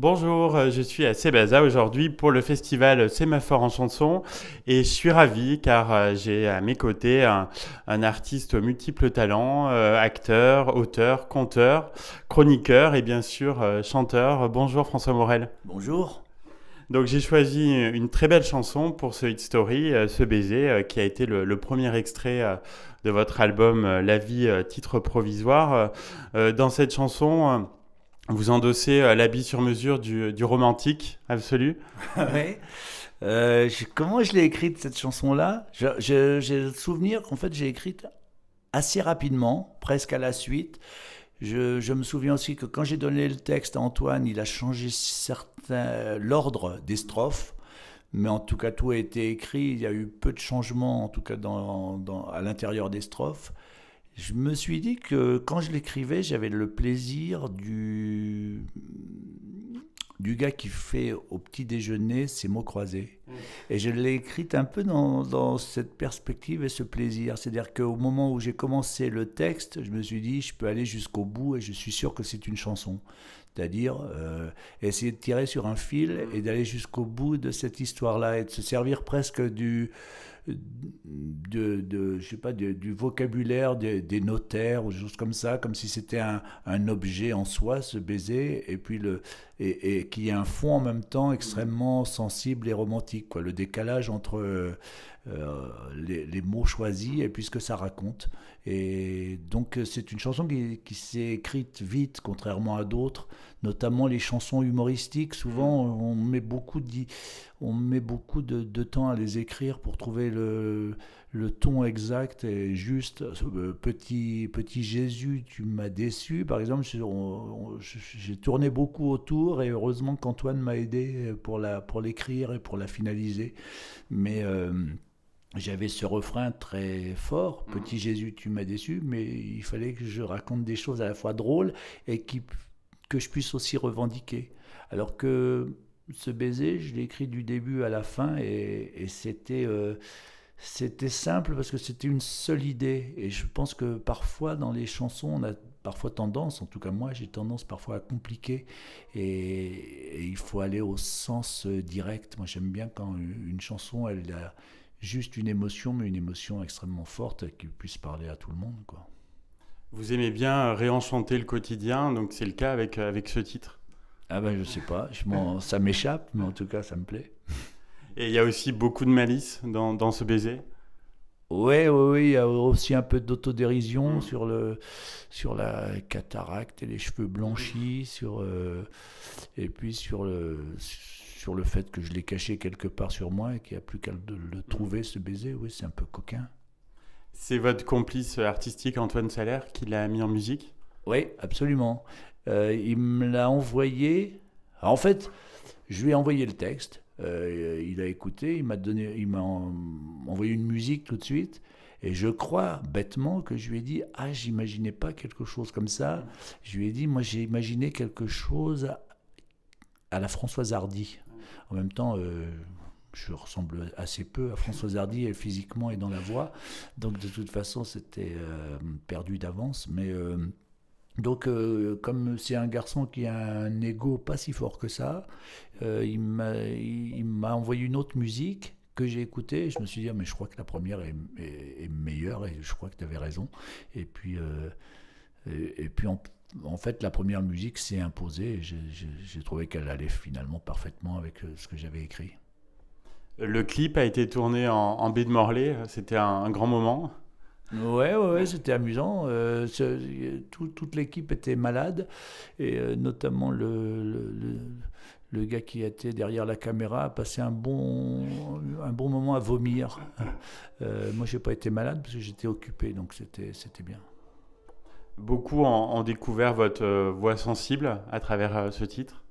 Bonjour, je suis à Sébaza aujourd'hui pour le festival Sémaphore en chanson et je suis ravi car j'ai à mes côtés un artiste aux multiples talents, acteur, auteur, conteur, chroniqueur et bien sûr chanteur. Bonjour François Morel. Bonjour. Donc j'ai choisi une très belle chanson pour ce Hit Story, Ce baiser, qui a été le premier extrait de votre album La vie, titre provisoire. Dans cette chanson, vous endossez l'habit sur mesure du romantique absolu. Ouais. Comment je l'ai écrite cette chanson-là? J'ai le souvenir qu'en fait j'ai écrite assez rapidement, presque à la suite. Je me souviens aussi que quand j'ai donné le texte à Antoine, il a changé l'ordre des strophes. Mais en tout cas, tout a été écrit. Il y a eu peu de changements, en tout cas à l'intérieur des strophes. Je me suis dit que quand je l'écrivais, j'avais le plaisir du gars qui fait au petit déjeuner ses mots croisés. Et je l'ai écrite un peu dans cette perspective et ce plaisir. C'est-à-dire qu'au moment où j'ai commencé le texte, je me suis dit, je peux aller jusqu'au bout et je suis sûr que c'est une chanson. C'est-à-dire essayer de tirer sur un fil et d'aller jusqu'au bout de cette histoire-là et de se servir presque je sais pas, du vocabulaire des notaires ou des choses comme ça, comme si c'était un objet en soi, ce baiser, et puis et qui a un fond en même temps extrêmement sensible et romantique, quoi. Le décalage entre les mots choisis et puis ce que ça raconte. Et donc c'est une chanson qui s'est écrite vite, contrairement à d'autres, notamment les chansons humoristiques. Souvent on met beaucoup de temps à les écrire pour trouver le ton exact et juste. Petit Jésus, tu m'as déçu. Par exemple, j'ai tourné beaucoup autour et heureusement qu'Antoine m'a aidé pour l'écrire et pour la finaliser. Mais j'avais ce refrain très fort, Petit Jésus, tu m'as déçu, mais il fallait que je raconte des choses à la fois drôles et que je puisse aussi revendiquer. Alors que ce baiser, je l'ai écrit du début à la fin et c'était simple parce que c'était une seule idée. Et je pense que parfois dans les chansons, on a parfois tendance, en tout cas moi j'ai tendance parfois à compliquer et il faut aller au sens direct. Moi j'aime bien quand une chanson elle a juste une émotion, mais une émotion extrêmement forte qui puisse parler à tout le monde, quoi. Vous aimez bien réenchanter le quotidien, donc c'est le cas avec ce titre. Ah ben je sais pas, ça m'échappe, mais en tout cas ça me plaît. Et il y a aussi beaucoup de malice dans ce baiser. Ouais, ouais, ouais, il y a aussi un peu d'autodérision sur la cataracte et les cheveux blanchis, et puis sur le fait que je l'ai caché quelque part sur moi et qu'il n'y a plus qu'à le trouver, ce baiser. Oui, c'est un peu coquin. C'est votre complice artistique Antoine Salaire qui l'a mis en musique. Oui, absolument. Il me l'a envoyé. En fait, je lui ai envoyé le texte. Il a écouté, il m'a envoyé une musique tout de suite. Et je crois bêtement que je lui ai dit, ah, j'imaginais pas quelque chose comme ça. Je lui ai dit, moi j'ai imaginé quelque chose à la Françoise Hardy. En même temps, je ressemble assez peu à Françoise Hardy physiquement et dans la voix. Donc de toute façon, c'était perdu d'avance. Mais comme c'est un garçon qui a un ego pas si fort que ça, il m'a envoyé une autre musique que j'ai écoutée. Et je me suis dit, ah, mais je crois que la première est meilleure et je crois que tu avais raison. Et puis, et puis en fait, la première musique s'est imposée et j'ai trouvé qu'elle allait finalement parfaitement avec ce que j'avais écrit. Le clip a été tourné en baie de Morlaix, c'était un grand moment. Ouais, ouais, ouais, c'était amusant. Toute l'équipe était malade, et notamment le gars qui était derrière la caméra a passé un bon moment à vomir. Moi, j'ai pas été malade parce que j'étais occupé, donc c'était bien. Beaucoup ont découvert votre voix sensible à travers ce titre.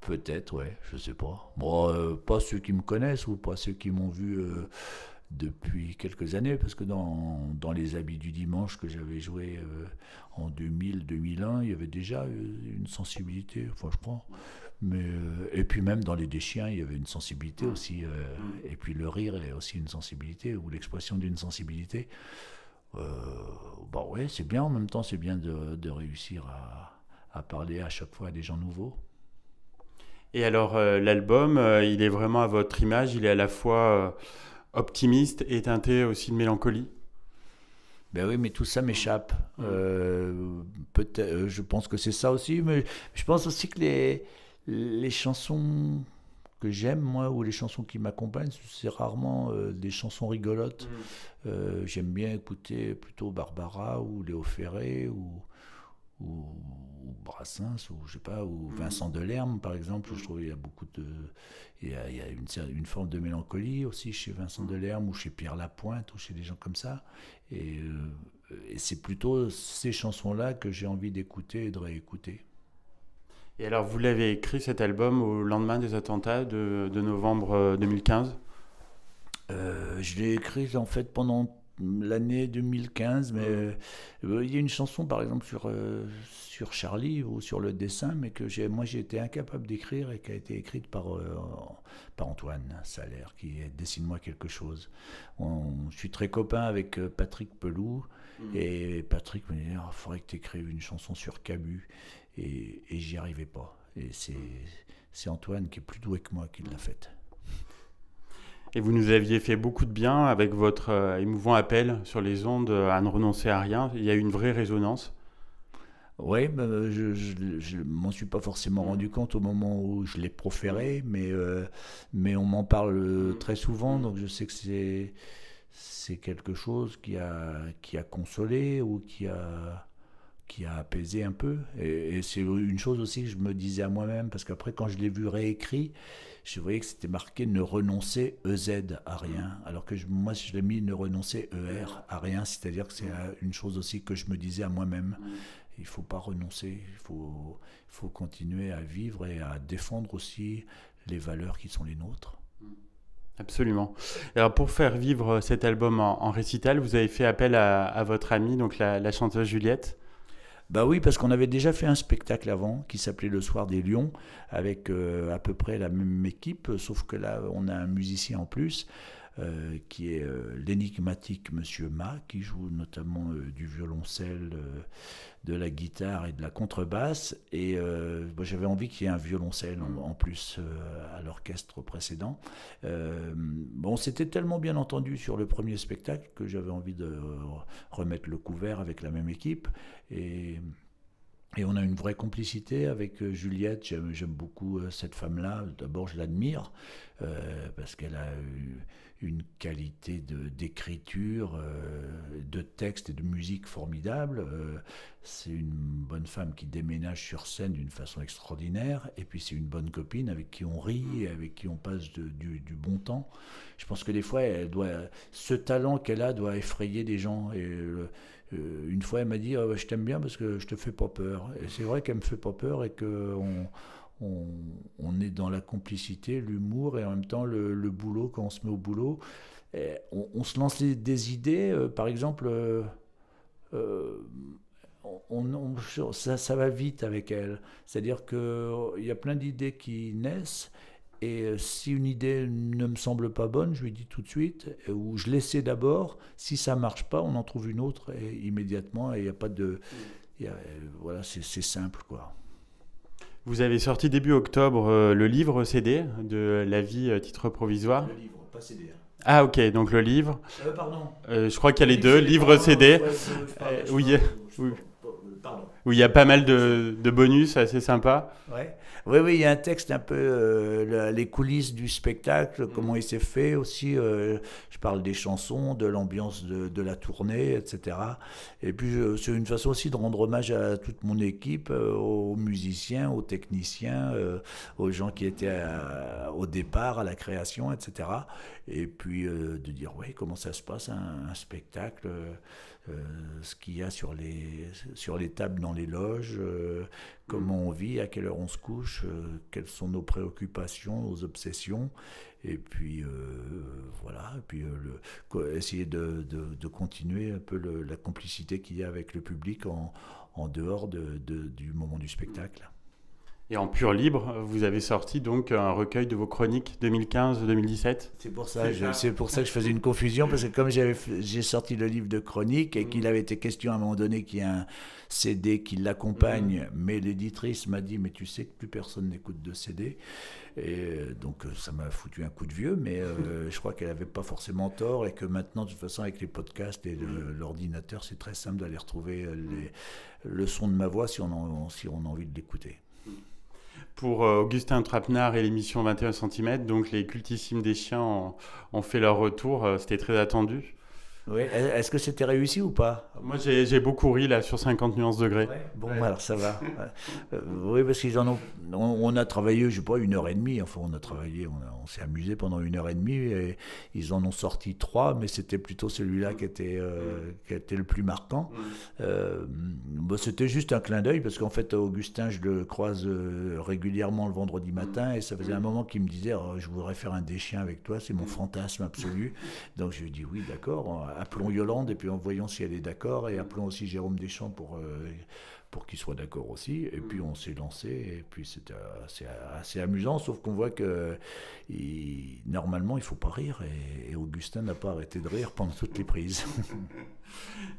Peut-être, ouais, je sais pas. Bon, pas ceux qui me connaissent ou pas ceux qui m'ont vu depuis quelques années, parce que dans les habits du dimanche que j'avais joué en 2000-2001, il y avait déjà une sensibilité, enfin je crois. Et puis même dans les Deschiens, il y avait une sensibilité aussi. Et puis le rire est aussi une sensibilité, ou l'expression d'une sensibilité. Euh, Bah ouais, c'est bien, en même temps c'est bien de réussir à parler à chaque fois à des gens nouveaux. Et alors, l'album, il est vraiment à votre image, il est à la fois optimiste et teinté aussi de mélancolie. Ben oui, mais tout ça m'échappe. Peut-être, je pense que c'est ça aussi, mais je pense aussi que les chansons que j'aime, moi, ou les chansons qui m'accompagnent, c'est rarement des chansons rigolotes. J'aime bien écouter plutôt Barbara ou Léo Ferré ou Brassens ou je sais pas ou Vincent Delerme par exemple. Je trouve qu'il y a beaucoup de il y a une forme de mélancolie aussi chez Vincent Delerme ou chez Pierre Lapointe ou chez des gens comme ça. Et c'est plutôt ces chansons-là que j'ai envie d'écouter et de réécouter. Et alors, vous l'avez écrit cet album au lendemain des attentats de novembre 2015. Je l'ai écrit en fait pendant l'année 2015, mais il y a une chanson par exemple sur Charlie ou sur le dessin, mais que moi j'ai été incapable d'écrire et qui a été écrite par Antoine Salaire, qui est Dessine-moi quelque chose. Je suis très copain avec Patrick Peloux, et Patrick me dit il faudrait que tu écrives une chanson sur Camus, et j'y arrivais pas. Et c'est Antoine qui est plus doué que moi qui l'a faite. Et vous nous aviez fait beaucoup de bien avec votre émouvant appel sur les ondes à ne renoncer à rien. Il y a eu une vraie résonance. Oui, je m'en suis pas forcément rendu compte au moment où je l'ai proféré, mais on m'en parle très souvent, donc je sais que c'est quelque chose qui a consolé ou qui a apaisé un peu. Et c'est une chose aussi que je me disais à moi-même, parce qu'après, quand je l'ai vu réécrit, je voyais que c'était marqué ne renoncer EZ à rien, alors que moi, je l'ai mis ne renoncer ER à rien, c'est-à-dire que c'est une chose aussi que je me disais à moi-même. Il ne faut pas renoncer, il faut continuer à vivre et à défendre aussi les valeurs qui sont les nôtres. Absolument. Alors pour faire vivre cet album en récital, vous avez fait appel à votre amie, donc la chanteuse Juliette. Bah oui, parce qu'on avait déjà fait un spectacle avant qui s'appelait Le Soir des Lions avec à peu près la même équipe, sauf que là on a un musicien en plus qui est l'énigmatique Monsieur Ma, qui joue notamment du violoncelle, de la guitare et de la contrebasse. Et moi, j'avais envie qu'il y ait un violoncelle en plus à l'orchestre précédent. Bon, c'était tellement bien entendu sur le premier spectacle que j'avais envie de remettre le couvert avec la même équipe. Et on a une vraie complicité avec Juliette. J'aime beaucoup cette femme-là. D'abord, je l'admire parce qu'elle a une qualité d'écriture, de texte et de musique formidable. C'est une bonne femme qui déménage sur scène d'une façon extraordinaire. Et puis, c'est une bonne copine avec qui on rit et avec qui on passe du bon temps. Je pense que des fois, ce talent qu'elle a doit effrayer des gens. Et une fois, elle m'a dit je t'aime bien parce que je te fais pas peur. Et c'est vrai qu'elle me fait pas peur et qu'on est dans la complicité, l'humour et en même temps le boulot. Quand on se met au boulot, on se lance des idées. Par exemple, ça va vite avec elle. C'est-à-dire qu'il y a plein d'idées qui naissent. Et si une idée ne me semble pas bonne, je lui dis tout de suite, ou je l'essaie d'abord. Si ça ne marche pas, on en trouve une autre et immédiatement. Et il n'y a pas de. Voilà, c'est simple, quoi. Vous avez sorti début octobre le livre CD de La vie, titre provisoire. Le livre, pas CD. Ah ok, donc le livre. Pardon. Je crois qu'il y a les deux, livre CD. Oui, Pardon. où il y a pas mal de bonus assez sympas. Ouais. Oui, il y a un texte un peu, les coulisses du spectacle, comment il s'est fait aussi. Je parle des chansons, de l'ambiance de la tournée, etc. Et puis, c'est une façon aussi de rendre hommage à toute mon équipe, aux musiciens, aux techniciens, aux gens qui étaient au départ, à la création, etc. Et puis, de dire, oui, comment ça se passe, un spectacle ce qu'il y a sur les tables dans les loges, comment on vit, à quelle heure on se couche, quelles sont nos préoccupations, nos obsessions, et puis voilà, et puis essayer de continuer un peu la complicité qu'il y a avec le public en dehors du moment du spectacle. Et en pur libre, vous avez sorti donc un recueil de vos chroniques 2015-2017. C'est pour ça que je faisais une confusion, parce que comme j'ai sorti le livre de chroniques et qu'il avait été question à un moment donné qu'il y a un CD qui l'accompagne, mais l'éditrice m'a dit, mais tu sais que plus personne n'écoute de CD. Et donc ça m'a foutu un coup de vieux, mais je crois qu'elle n'avait pas forcément tort, et que maintenant, de toute façon, avec les podcasts et l'ordinateur, c'est très simple d'aller retrouver le son de ma voix si on a envie de l'écouter. Pour Augustin Trapenard et l'émission 21 cm, donc les cultissimes des chiens ont fait leur retour. C'était très attendu. Oui. Est-ce que c'était réussi ou pas? Moi, j'ai beaucoup ri là sur 50 nuances degrés. Ouais. Bon, alors ça va. Oui, parce qu'ils en ont. On a travaillé, je sais pas, 1h30. Enfin, on a travaillé, on s'est amusé pendant 1h30. Et ils en ont sorti 3, mais c'était plutôt celui-là qui était le plus marquant. C'était juste un clin d'œil, parce qu'en fait, Augustin, je le croise régulièrement le vendredi matin, et ça faisait un moment qu'il me disait, je voudrais faire un des chiens avec toi, c'est mon fantasme absolu. Donc je lui ai dit oui, d'accord. Appelons Yolande, et puis voyons si elle est d'accord, et appelons aussi Jérôme Deschamps pour qu'il soit d'accord aussi. Et puis on s'est lancé, et puis c'était assez amusant, sauf qu'on voit que normalement il ne faut pas rire, et Augustin n'a pas arrêté de rire pendant toutes les prises.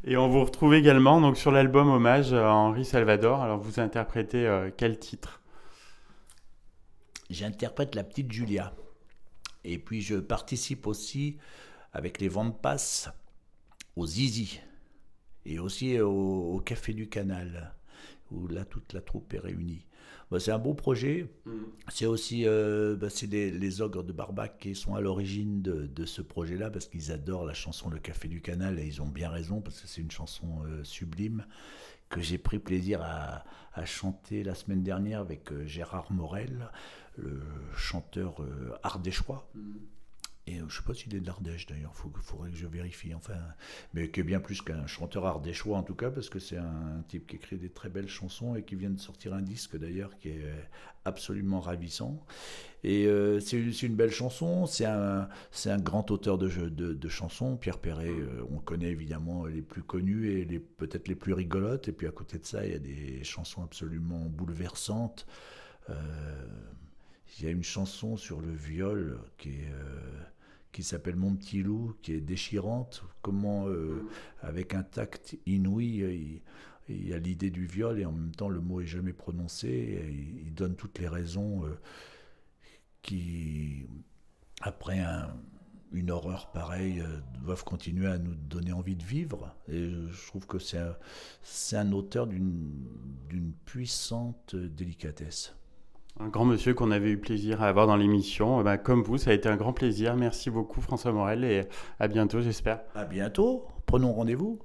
Et on vous retrouve également donc, sur l'album Hommage à Henri Salvador. Alors vous interprétez quel titre? J'interprète la petite Julia, et puis je participe aussi avec les vents de passe au Zizi, et aussi au Café du Canal, où là toute la troupe est réunie. C'est un beau projet. C'est aussi c'est les Ogres de Barbac qui sont à l'origine de ce projet-là, parce qu'ils adorent la chanson Le Café du Canal, et ils ont bien raison, parce que c'est une chanson sublime que j'ai pris plaisir à chanter la semaine dernière avec Gérard Morel, le chanteur ardéchois. Et je ne sais pas s'il est de l'Ardèche d'ailleurs, il faudrait que je vérifie, mais qui est bien plus qu'un chanteur ardéchois en tout cas, parce que c'est un type qui écrit des très belles chansons, et qui vient de sortir un disque d'ailleurs qui est absolument ravissant. Et c'est une belle chanson, c'est un grand auteur de chansons. Pierre Perret, on connaît évidemment les plus connues et peut-être les plus rigolotes, et puis à côté de ça, il y a des chansons absolument bouleversantes. Il y a une chanson sur le viol qui s'appelle Mon petit loup, qui est déchirante. Comment, avec un tact inouï, il y a l'idée du viol, et en même temps le mot est jamais prononcé. Et il donne toutes les raisons qui, après une horreur pareille, doivent continuer à nous donner envie de vivre. Et je trouve que c'est un auteur d'une puissante délicatesse. Un grand monsieur qu'on avait eu plaisir à avoir dans l'émission. Comme vous, ça a été un grand plaisir. Merci beaucoup François Morel, et à bientôt, j'espère. À bientôt, prenons rendez-vous.